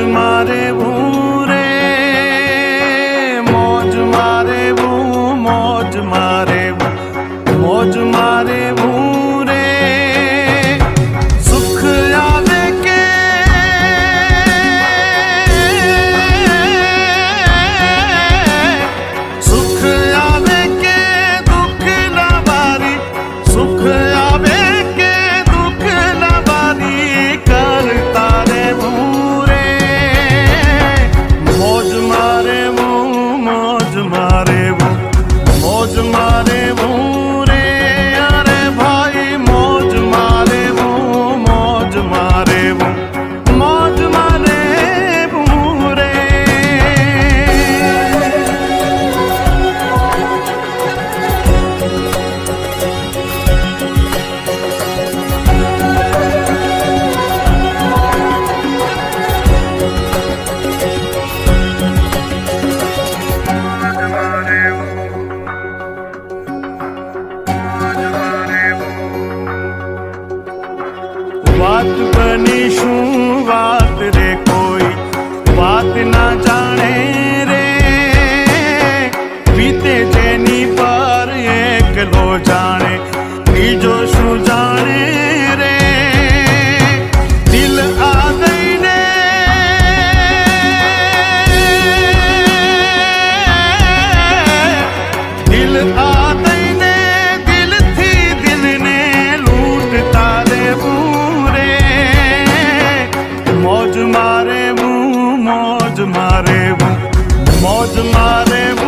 मारेવું રે મોજ મારેવું મોજ મારેવું મોજ મારેવું રે સુખ આવે કે સુખ આવે કે દુઃખ ના બારી સુખ આવે કે દુઃખ ના બારી કરતા રહેવું મોજ મારેવું રે અરે ભાઈ મોજ મારેવું મોજ મારેવું મોજ મારેવું રે વાત બની શું વાત રે કોઈ વાત ના જાણે રે બીતે જેની પર એકલો જાણે બીજો શું જાણે રે દિલ આ દઈને દિલ આ દઈને દિલથી દિલને લૂંટતા રહેવું મોજ મારેવું મોજ મારેવું મોજ મારેવું